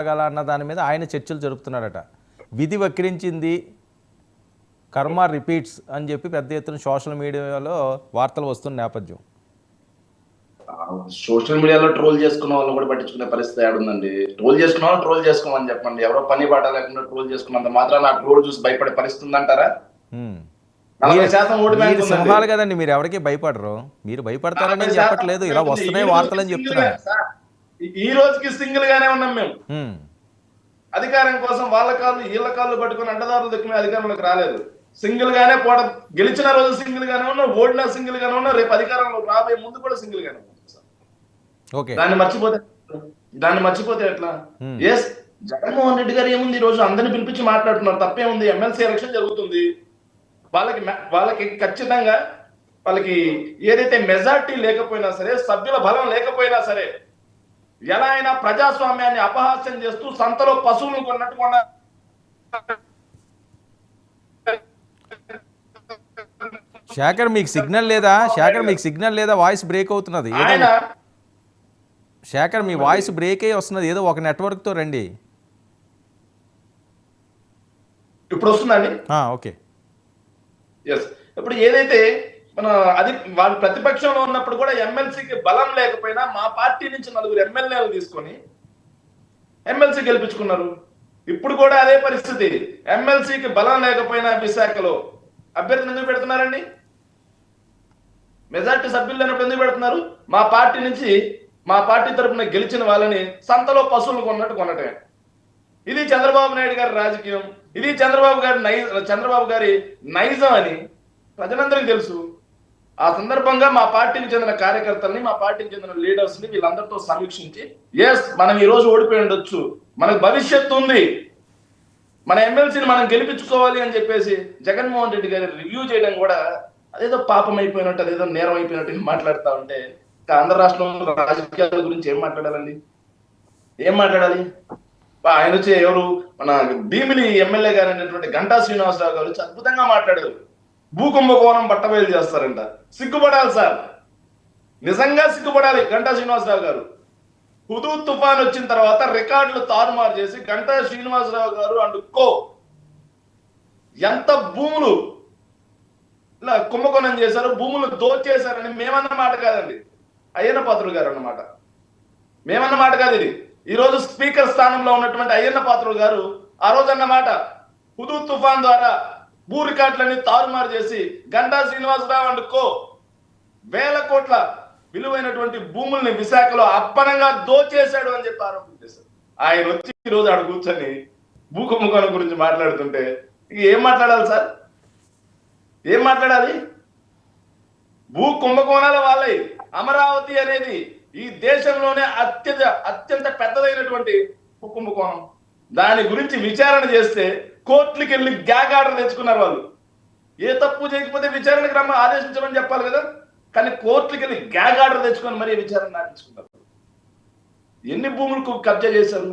జరగాల అన్న దాని మీద ఆయన చర్చలు జరుపుతున్నాడట. విధి వక్రించింది, కర్మ రిపీట్స్ అని చెప్పి పెద్ద ఎత్తున సోషల్ మీడియాలో వార్తలు వస్తున్న నేపథ్యం. సోషల్ మీడియాలో ట్రోల్ చేసుకున్న వాళ్ళు కూడా పట్టించుకునే పరిస్థితి ఏడుందండి. ట్రోల్ చేసుకున్న వాళ్ళు ట్రోల్ చేసుకోమని చెప్పండి. ఎవరో పని పాట లేకుండా ట్రోల్ చేసుకున్నంత మాత్రాన ఆ ట్రోల్ చూసి భయపడే పరిస్థితి ఉందంటారా? 40% ఓటు బ్యాంక్ ఉంది. సింహాలు కదండి, మీరు ఎవరికి భయపడరు. మీరు భయపడతారని చెప్పట్లేదు, ఇలా వస్తున్నాయి వార్తలని చెప్తున్నారు. ఈ రోజుకి సింగిల్ గానే ఉన్నాం మేము. అధికారం కోసం వాళ్ళ కాళ్ళు వీళ్ళ కాళ్ళు పట్టుకుని అడ్డదారులు దక్కునే అధికారంలోకి రాలేదు. సింగిల్ గానే గెలిచిన రోజు సింగిల్ గానే ఉన్నా, ఓడినా సింగిల్ గానే ఉన్నా, రేపు అధికారంలో రాబోయే ముందు కూడా సింగిల్ గానే ఉన్నాం. దాన్ని మర్చిపోతే ఎట్లా? ఎస్, జగన్మోహన్ రెడ్డి గారు ఏముంది, ఈ రోజు అందరిని పిలిపించి మాట్లాడుతున్నారు. తప్పేముంది? ఎమ్మెల్సీ ఎలక్షన్ జరుగుతుంది. వాళ్ళకి ఖచ్చితంగా వాళ్ళకి ఏదైతే మెజార్టీ లేకపోయినా సరే, సభ్యుల బలం లేకపోయినా సరే, ఎలా అయినా ప్రజాస్వామ్యాన్ని అపహాస్యం చేస్తూ సంతలో పశువులను కొన్నట్టుకున్న శేఖర్ మీకు సిగ్నల్ లేదా? వాయిస్ బ్రేక్ అవుతున్నది. శేఖర్ మీ వాయిస్ బ్రేక్ అయ్యి వస్తున్నది. ఏదో ఒక నెట్వర్క్ తో రండి. ఇప్పుడు వస్తుందండి. ఓకే. ఎస్, ఇప్పుడు ఏదైతే వాళ్ళు ప్రతిపక్షంలో ఉన్నప్పుడు కూడా ఎమ్మెల్సీకి బలం లేకపోయినా మా పార్టీ నుంచి 4 ఎమ్మెల్యేలు తీసుకొని ఎమ్మెల్సీ గెలిపించుకున్నారు. ఇప్పుడు కూడా అదే పరిస్థితి. ఎమ్మెల్సీకి బలం లేకపోయినా విశాఖలో అభ్యర్థిని ఎందుకు పెడుతున్నారండి? మెజార్టీ సభ్యులు లేనప్పుడు ఎందుకు పెడుతున్నారు? మా పార్టీ తరఫున గెలిచిన వాళ్ళని సంతలో పశువులు కొన్నటమే. ఇది చంద్రబాబు నాయుడు గారి రాజకీయం. ఇది చంద్రబాబు గారి నైజం అని ప్రజలందరికీ తెలుసు. ఆ సందర్భంగా మా పార్టీకి చెందిన కార్యకర్తల్ని, మా పార్టీకి చెందిన లీడర్స్ ని వీళ్ళందరితో సమీక్షించి, ఎస్ మనం ఈ రోజు ఓడిపోయి ఉండొచ్చు, మనకు భవిష్యత్తు ఉంది, మన ఎమ్మెల్సీని మనం గెలిపించుకోవాలి అని చెప్పేసి జగన్మోహన్ రెడ్డి గారి రివ్యూ చేయడం కూడా అదేదో పాపం అయిపోయినట్టు, అదేదో నేరం అయిపోయినట్టు మాట్లాడుతూ ఉంటే ఆంధ్ర రాష్ట్రంలో రాజకీయాల గురించి ఏం మాట్లాడాలి? ఆయన వచ్చి ఎవరు, మన భీమిలి ఎమ్మెల్యే గారు అయినటువంటి గంటా శ్రీనివాసరావు గారు వచ్చి అద్భుతంగా మాట్లాడారు. భూకుంభకోణం బట్టబయలు చేస్తారంట. సిగ్గుపడాలి సార్, నిజంగా సిగ్గుపడాలి. గంటా శ్రీనివాసరావు గారు హుదూద్ తుఫాన్ వచ్చిన తర్వాత రికార్డులు తారుమారు చేసి గంటా శ్రీనివాసరావు గారు అండుకో ఎంత భూములు ఇలా కుంభకోణం చేశారు, భూములు దోచేశారని మేమన్న మాట కాదండి, అయ్యన్న పాత్రుడు గారు అన్నమాట. మేమన్న మాట కాదు ఇది. ఈ రోజు స్పీకర్ స్థానంలో ఉన్నటువంటి అయ్యన్న పాత్రుడు గారు ఆ రోజు అన్నమాట, హుదూద్ తుఫాన్ ద్వారా భూ రికార్డులన్నీ తారుమారు చేసి గంటా శ్రీనివాసరావు అండుకో వేల కోట్ల విలువైనటువంటి భూముల్ని విశాఖలో అప్పనంగా దోచేశాడు అని చెప్పి ఆరోపించేశారు. ఆయన వచ్చి ఈ రోజు ఆడ కూర్చొని భూ కుంభకోణం గురించి మాట్లాడుతుంటే ఏం మాట్లాడాలి సార్? ఏం మాట్లాడాలి? భూ కుంభకోణాల వాళ్ళే. అమరావతి అనేది ఈ దేశంలోనే అత్యంత పెద్దదైనటువంటి భూ కుంభకోణం. దాని గురించి విచారణ చేస్తే కోర్టులకు వెళ్ళి గ్యాగ్ ఆర్డర్ తెచ్చుకున్నారు వాళ్ళు. ఏ తప్పు చేయకపోతే విచారణకు ఆదేశించమని చెప్పాలి కదా, కానీ కోర్టులకు వెళ్ళి గ్యాగ్ ఆర్డర్ తెచ్చుకొని మరీ విచారణ నాటించుకుంటారు. ఎన్ని భూములకు కబ్జా చేశారు?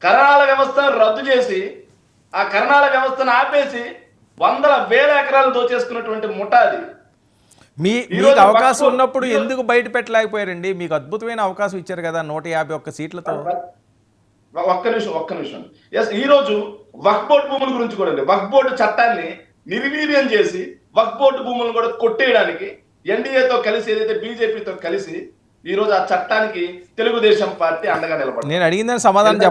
కరణాల వ్యవస్థను రద్దు చేసి ఆ కరణాల వ్యవస్థను ఆపేసి వందల వేల ఎకరాలు దోచేసుకున్నటువంటి ముఠా అది. మీకు అవకాశం ఉన్నప్పుడు ఎందుకు బయట పెట్టలేకపోయారండి? మీకు అద్భుతమైన అవకాశం ఇచ్చారు కదా 151 సీట్లతో. ఒక్క నిమిషం. ఎస్, ఈ రోజు వక్ఫ్ బోర్డు భూముల గురించి కూడా అండి, వక్ఫ్ బోర్డు చట్టాన్ని నిర్వీర్యం చేసి వక్ఫ్ బోర్డు భూములను కూడా కొట్టేయడానికి ఎన్డీఏతో కలిసి, ఏదైతే బీజేపీతో కలిసి ఈ రోజు ఆ చట్టానికి తెలుగుదేశం పార్టీ అండగా నిలబడింది. నేను అడిగిందని సమాధానం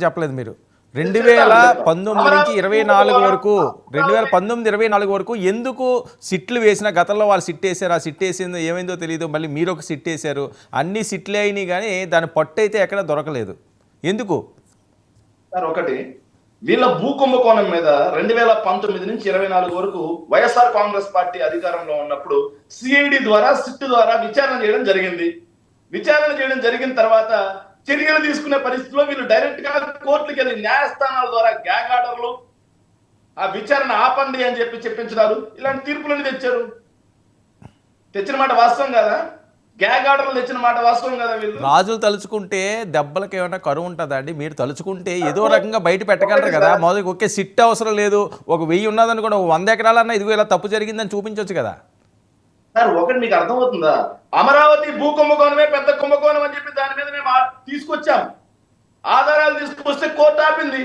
చెప్పలేదు మీరు. 2019 నుంచి 24 వరకు 2019-24 వరకు ఎందుకు సిట్లు వేసిన? గతంలో వాళ్ళు సిట్ వేశారు, ఆ సిట్ వేసిందో ఏమైందో తెలియదు, మళ్ళీ మీరు ఒక సిట్ వేశారు, అన్ని సిట్లే అయినాయి కానీ దాని పట్టు అయితే ఎక్కడ దొరకలేదు. ఎందుకు సార్? ఒకటి, వీళ్ళ భూ కుంభకోణం మీద 2019 నుంచి 24 వరకు వైఎస్ఆర్ కాంగ్రెస్ పార్టీ అధికారంలో ఉన్నప్పుడు సిఐడి ద్వారా, సిట్ ద్వారా విచారణ చేయడం జరిగింది. విచారణ చేయడం జరిగిన తర్వాత చర్యలు తీసుకునే పరిస్థితిలో వీళ్ళు డైరెక్ట్ గా కోర్టులకు వెళ్ళి న్యాయస్థానాల ద్వారా గ్యాగ్ ఆర్డర్లు, ఆ విచారణ ఆపండి అని చెప్పించినారు. ఇలాంటి తీర్పులను తెచ్చిన మాట వాస్తవం కదా? గ్యాగ్ ఆర్డర్లు తెచ్చిన మాట వాస్తవం కదా? వీళ్ళు రాజులు తలుచుకుంటే దెబ్బలకి ఏమైనా కరువు ఉంటుందా అండి? మీరు తలుచుకుంటే ఏదో రకంగా బయట పెట్టగలరు కదా. మొదటి ఒకే సిట్ అవసరం లేదు, ఒక 1000 ఉన్నదనుకోండి, 100 ఎకరాలన్నా ఇదిగో ఇలా తప్పు జరిగిందని చూపించవచ్చు కదా. సార్ ఒకటి మీకు అర్థమవుతుందా? అమరావతి భూ కుంభకోణమే పెద్ద కుంభకోణం అని చెప్పి దాని మీద మేము తీసుకొచ్చాం. ఆధారాలు తీసుకొస్తే కోర్టు ఆపింది.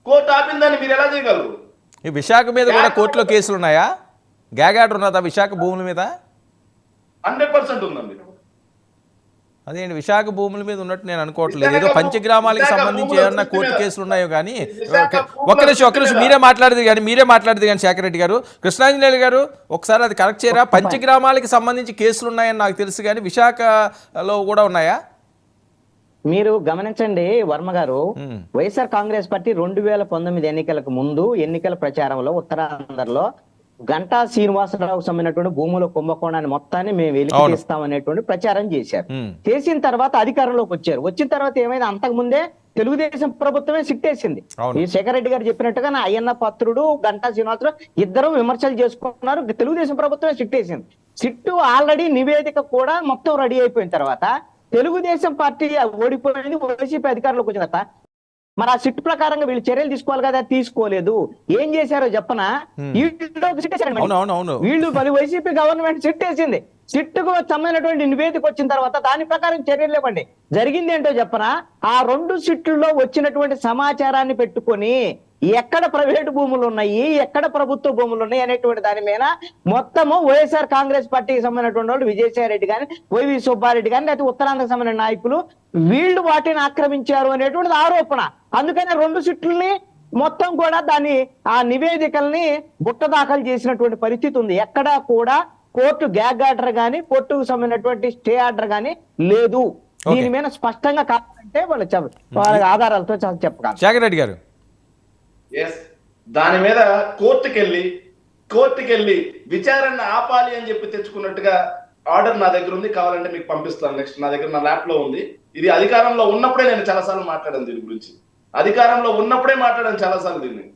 కోర్టు ఆపిందని మీరు ఎలా చేయగలరు? ఈ విశాఖ మీద కూడా కోర్టులో కేసులు ఉన్నాయా? గ్యాగ్ ఆర్డర్ ఉన్నదా విశాఖ భూముల మీద? 100% ఉందండి. అదేంటి విశాఖ భూముల మీద ఉన్నట్టు నేను అనుకోవట్లేదు. ఏదో పంచగ్రామాలకు సంబంధించి ఏమన్నా కోర్టు కేసులు ఉన్నాయో కానీ ఒక్క నిమిషం మీరే మాట్లాడేది కానీ శేఖర్ రెడ్డి గారు, కృష్ణాంజనేయులు గారు ఒకసారి అది కరెక్ట్ చేయరా? పంచగ్రామాలకి సంబంధించి కేసులు ఉన్నాయని నాకు తెలుసు కానీ విశాఖలో కూడా ఉన్నాయా? మీరు గమనించండి వర్మ గారు, వైఎస్ఆర్ కాంగ్రెస్ పార్టీ 2019 ఎన్నికలకు ముందు ఎన్నికల ప్రచారంలో ఉత్తరాంధ్రలో గంటా శ్రీనివాసరావుకు సంబంధించినటువంటి భూముల కుంభకోణాన్ని మొత్తాన్ని మేము వెలికి తీస్తామనేటువంటి ప్రచారం చేశారు. చేసిన తర్వాత అధికారంలోకి వచ్చారు. వచ్చిన తర్వాత ఏమైంది? అంతకు ముందే తెలుగుదేశం ప్రభుత్వమే సిట్టేసింది. ఈ శేఖర్ రెడ్డి గారు చెప్పినట్టుగా నా అయ్యన్న పాత్రుడు గంటా శ్రీనివాసరావు ఇద్దరు విమర్శలు చేసుకున్నారు. తెలుగుదేశం ప్రభుత్వమే సిట్టేసింది. సిట్టు ఆల్రెడీ నివేదిక కూడా మొత్తం రెడీ అయిపోయిన తర్వాత తెలుగుదేశం పార్టీ ఓడిపోయింది, వైసీపీ అధికారంలోకి వచ్చిన తర్వాత మరి ఆ సిట్ ప్రకారంగా వీళ్ళు చర్యలు తీసుకోవాలి కదా, తీసుకోలేదు. ఏం చేశారో చెప్పనా? వీళ్ళు మరి వైసీపీ గవర్నమెంట్ సిట్ వేసింది. సిట్టుకు సంబంధించినటువంటి నివేదిక వచ్చిన తర్వాత దాని ప్రకారం చర్యలు ఇవ్వండి. జరిగింది ఏంటో చెప్పనా? ఆ 2 సిట్లలో వచ్చినటువంటి సమాచారాన్ని పెట్టుకొని ఎక్కడ ప్రైవేటు భూములు ఉన్నాయి, ఎక్కడ ప్రభుత్వ భూములు ఉన్నాయి అనేటువంటి దాని మీద మొత్తము వైఎస్ఆర్ కాంగ్రెస్ పార్టీకి సంబంధించినటువంటి వాళ్ళు విజయసాయి రెడ్డి కానీ, వైవి సుబ్బారెడ్డి కానీ, లేకపోతే ఉత్తరాంధ్రకు సంబంధించిన నాయకులు వీళ్ళు వాటిని ఆక్రమించారు అనేటువంటిది ఆరోపణ. అందుకని 2 సిట్లని మొత్తం కూడా దాన్ని ఆ నివేదికల్ని బుట్ట దాఖలు చేసినటువంటి పరిస్థితి ఉంది. ఎక్కడా కూడా కోర్టు గ్యాగ్ ఆర్డర్ గానీ, కోర్టుకు సంబంధించినటువంటి స్టే ఆర్డర్ గానీ లేదు. దీని మీద స్పష్టంగా కావాలంటే వాళ్ళ ఆధారాలతో చెప్పగలరు. శేఖర్ రెడ్డి గారు దాని మీద కోర్టుకెళ్ళి విచారణ ఆపాలి అని చెప్పి తెచ్చుకున్నట్టుగా ఆర్డర్ నా దగ్గర ఉంది. కావాలంటే మీకు పంపిస్తాను. నెక్స్ట్ నా దగ్గర నా ల్యాప్ లో ఉంది. ఇది అధికారంలో ఉన్నప్పుడే నేను చాలాసార్లు మాట్లాడాను దీని గురించి. అధికారంలో ఉన్నప్పుడే మాట్లాడాను చాలాసార్లు దీన్ని.